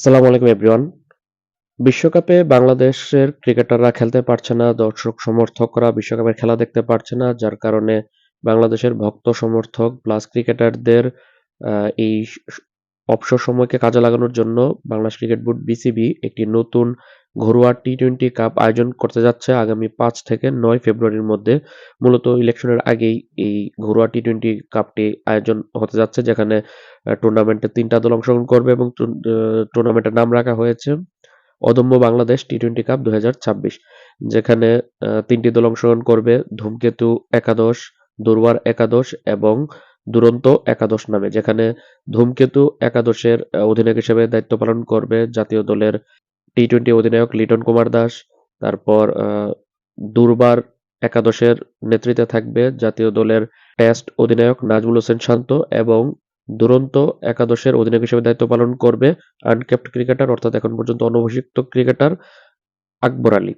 আসসালামু আলাইকুম এভরিওয়ান। বিশ্বকাপে বাংলাদেশের ক্রিকেটাররা খেলতে পারছে না, দর্শক সমর্থকরা বিশ্বকাপের খেলা দেখতে পারছে না। যার কারণে বাংলাদেশের ভক্ত সমর্থক প্লাস ক্রিকেটারদের এই অবসর সময়কে কাজে লাগানোর জন্য বাংলাদেশ ক্রিকেট বোর্ড বিসিবি একটি নতুন ঘরোয়া টি-টোয়েন্টি কাপ আয়োজন করতে যাচ্ছে আগামী ৫ থেকে ৯ ফেব্রুয়ারির মধ্যে। মূলত ইলেকশনের আগেই এই ঘরোয়া টি-টোয়েন্টি কাপটি আয়োজন হতে যাচ্ছে, যেখানে টুর্নামেন্টে ৩টা দল অংশগ্রহণ করবে এবং টুর্নামেন্টের নাম রাখা হয়েছে অদম্য বাংলাদেশ টি-টোয়েন্টি কাপ ২০২৬, যেখানে ৩টি দল অংশগ্রহণ করবে ধূমকেতু একাদশ, দুর্বার একাদশ এবং দুরন্ত একাদশ নামে। যেখানে ধূমকেতু একাদশের অধিনায়ক হিসেবে দায়িত্ব পালন করবে জাতীয় দলের টি-টোয়েন্টি অধিনায়ক লিটন কুমার দাস। তারপর দুর্বার একাদশের নেতৃত্বে থাকবে জাতীয় দলের টেস্ট অধিনায়ক নাজমুল হোসেন শান্ত এবং দুরন্ত একাদশের অধিনায়ক হিসেবে দায়িত্ব পালন করবে আনক্যাপ্ট ক্রিকেটার, অর্থাৎ এখন পর্যন্ত অনভিষিক্ত ক্রিকেটার আকবর আলী।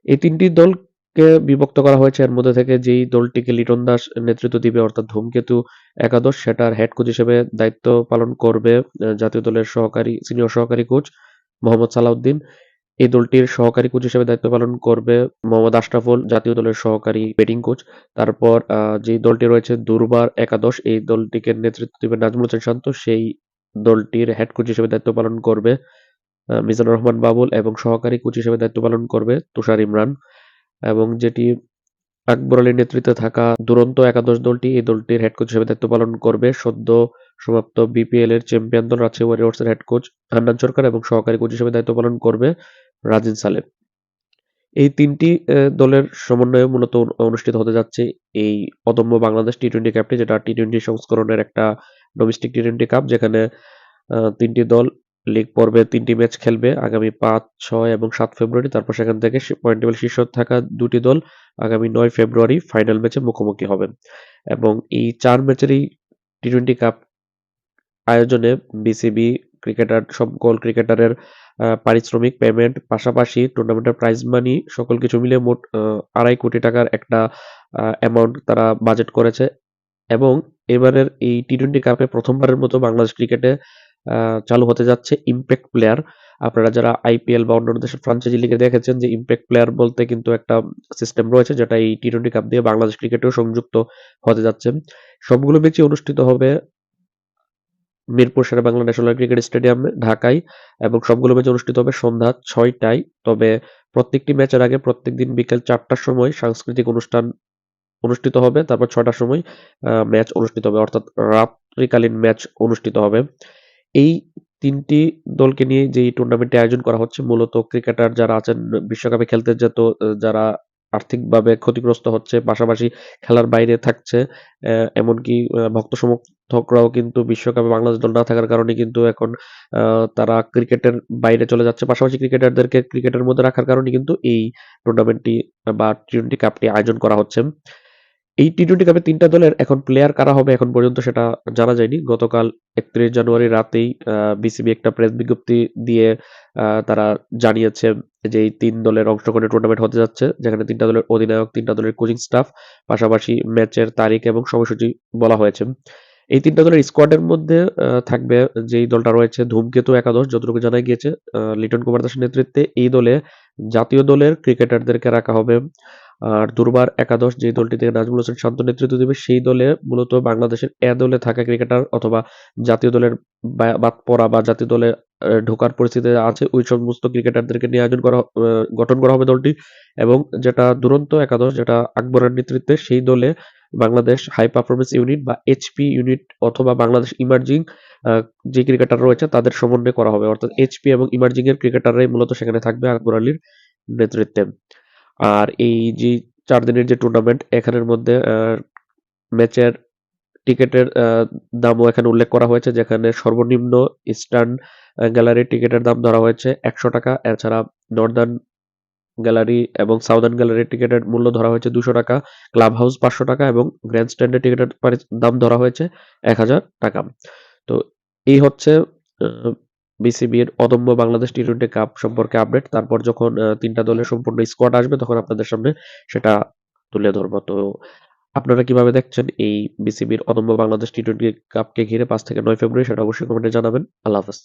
এই ৩টি দলকে বিভক্ত করা হয়েছে। এর মধ্যে থেকে যেই দলটিকে লিটন দাস নেতৃত্ব দিবে, অর্থাৎ ধূমকেতু একাদশ, সেটার হেড কোচ হিসেবে দায়িত্ব পালন করবে জাতীয় দলের সিনিয়র সহকারী কোচ মোহাম্মদ সালাউদ্দিন। এই দলটির সহকারী কোচ হিসেবে দায়িত্ব পালন করবে মোহাম্মদ আশরাফুল, জাতীয় দলের সহকারী ব্যাটিং কোচ। তারপর যে দলটি রয়েছে দুর্বার একাদশ, এই দলটিকে নেতৃত্ব দিবে নাজমুল হোসেন শান্ত। সেই দলটির হেড কোচ হিসেবে দায়িত্ব পালন করবে মিজানুর রহমান বাবুল এবং সহকারী কোচ হিসেবে দায়িত্ব পালন করবে তুষার ইমরান। এবং যেটি আকবর আলীর নেতৃত্বে থাকা দুরন্ত একাদশ দলটি, এই দলটির হেড কোচ হিসেবে দায়িত্ব পালন করবে সদ্য সমাপ্ত বিপিএল এর চ্যাম্পিয়ন দল রাজশাহী ওয়ারিয়র্স এর হেড কোচ হান্নান সরকার এবং সহকারী কোচ হিসেবে দায়িত্ব পালন করবে রাজিন সালেম। এই ৩টি দলের সমন্বয়ে মূলত অনুষ্ঠিত হতে যাচ্ছে এই অদম্য বাংলাদেশ টি-টোয়েন্টি কাপটি, যেটা টি-টোয়েন্টি সংস্করণের একটা ডোমেস্টিক টি-টোয়েন্টি কাপ, যেখানে ৩টি দল লিগ পর্বে ৩টি ম্যাচ খেলবে আগামী ৫, ৬ এবং ৭ ফেব্রুয়ারি। তারপর সেখান থেকে পয়েন্ট টেবিল শীর্ষে থাকা ২টি দল আগামী ৯ ফেব্রুয়ারি ফাইনাল ম্যাচে মুখোমুখি হবে। এবং এই ৪ ম্যাচের এই টি-টোয়েন্টি কাপ আয়োজনে বিসিবি সকল ক্রিকেটারের পারিশ্রমিক পেমেন্ট, পাশাপাশি টুর্নামেন্টের প্রাইজ মানি সকল কিছু মিলিয়ে মোট ২.৫ কোটি টাকার একটা অ্যামাউন্ট তারা বাজেট করেছে। এবং এবারের এই টি-টোয়েন্টি কাপে প্রথমবারের মতো বাংলাদেশ ক্রিকেটে চালু হতে যাচ্ছে ইমপ্যাক্ট প্লেয়ার। আপনারা যারা আইপিএল বা অন্যান্য দেশের ফ্রাঞ্চাইজি লিগে দেখেছেন যে ইমপ্যাক্ট প্লেয়ার বলতে কিন্তু একটা সিস্টেম রয়েছে, যেটা এই টি-টোয়েন্টি কাপ দিয়ে বাংলাদেশ ক্রিকেটেও সংযুক্ত হতে যাচ্ছে। সবগুলো ম্যাচই অনুষ্ঠিত হবে মিরপুর শেরেবাংলা ন্যাশনাল ক্রিকেট স্টেডিয়ামে ঢাকায়, এবং সবগুলো ম্যাচ অনুষ্ঠিত হবে সন্ধ্যা ৬টায়। তবে প্রত্যেকটি ম্যাচের আগে প্রত্যেকদিন বিকেল ৪টার সময় সাংস্কৃতিক অনুষ্ঠান অনুষ্ঠিত হবে। তারপর ৬টার সময় ম্যাচ অনুষ্ঠিত হবে, অর্থাৎ রাত্রিকালীন ম্যাচ অনুষ্ঠিত হবে। এই ৩টি দলকে নিয়ে যে টুর্নামেন্টটি আয়োজন করা হচ্ছে, মূলত ক্রিকেটার যারা আছেন বিশ্বকাপে খেলতে যেত, যারা আর্থিকভাবে ক্ষতিগ্রস্ত হচ্ছে, পাশাপাশি খেলার বাইরে থাকছে, এমনকি ভক্ত সমর্থকরাও কিন্তু বিশ্বকাপে বাংলাদেশ দল না থাকার কারণে কিন্তু এখন তারা ক্রিকেটের বাইরে চলে যাচ্ছে। পাশাপাশি ক্রিকেটারদেরকে ক্রিকেটের মধ্যে রাখার কারণে কিন্তু এই টুর্নামেন্টটি বা টি-টোয়েন্টি কাপটি আয়োজন করা হচ্ছে। এই টি-টোয়েন্টি কাপে ৩টা দলের এখন প্লেয়ার কারা হবে এখন পর্যন্ত সেটা জানা যায়নি। গতকাল ৩১ জানুয়ারি রাতেই বিসিবি একটা প্রেস বিজ্ঞপ্তি দিয়ে তারা জানিয়েছে যে এই ৩ দলের অংশগ্রহণে টুর্নামেন্ট হতে যাচ্ছে, যেখানে ৩টা দলের অধিনায়ক, ৩টা দলের কোচিং স্টাফ, পাশাপাশি ম্যাচের তারিখ এবং সময়সূচি বলা হয়েছে। এই ৩টা দলের স্কোয়াডের মধ্যে থাকবে যেই দলটা রয়েছে ধূমকেতু একাদশ, যতটুকু জানা গিয়েছে লিটন কুমার দাসের নেতৃত্বে এই দলে জাতীয় দলের ক্রিকেটারদেরকে রাখা হবে। আর দুর্বার একাদশ, যে দলটি থেকে নাজমুল হোসেন শান্ত নেতৃত্ব দেবে, সেই দলে মূলত বাংলাদেশের দলে থাকা ক্রিকেটার অথবা জাতীয় দলের বাদ পড়া বা জাতীয় দলে ঢোকার পরিস্থিতিতে আছে ওই সমস্ত ক্রিকেটারদেরকে নিয়ে গঠন করা হবে দলটি। এবং যেটা দুরন্ত একাদশ, যেটা আকবরের নেতৃত্বে, সেই দলে বাংলাদেশ হাই পারফরমেন্স ইউনিট বা এইচপি ইউনিট অথবা বাংলাদেশ ইমার্জিং যে ক্রিকেটার রয়েছে তাদের সমন্বয় করা হবে, অর্থাৎ এইচপি এবং ইমার্জিং এর ক্রিকেটাররাই মূলত সেখানে থাকবে আকবর আলীর নেতৃত্বে। আর এই যে ৪ দিনের যে টুর্নামেন্ট, এখানের মধ্যে ম্যাচের টিকেটের দামও এখানে উল্লেখ করা হয়েছে, যেখানে সর্বনিম্ন ইস্টার্ন গ্যালারির টিকেটের দাম ধরা হয়েছে ১০০ টাকা। এছাড়া নর্দার্ন গ্যালারি এবং সাউদার্ন গ্যালারির টিকেটের মূল্য ধরা হয়েছে ২০০ টাকা, ক্লাব হাউস ৫০০ টাকা এবং গ্র্যান্ড স্ট্যান্ডের টিকেটের দাম ধরা হয়েছে ১০০০ টাকা। তো এই হচ্ছে বিসিবির অদম্য বাংলাদেশ টি-টোয়েন্টি কাপ সম্পর্কে আপডেট। তারপর যখন ৩টা দলের সম্পূর্ণ স্কোয়াড আসবে তখন আপনাদের সামনে সেটা তুলে ধরবো। তো আপনারা কিভাবে দেখছেন এই বিসিবির অদম্য বাংলাদেশ টি-টোয়েন্টি কাপকে ঘিরে ৫ থেকে ৯ ফেব্রুয়ারি, সেটা অবশ্যই কমেন্টে জানাবেন। আল্লাহ হাফেজ।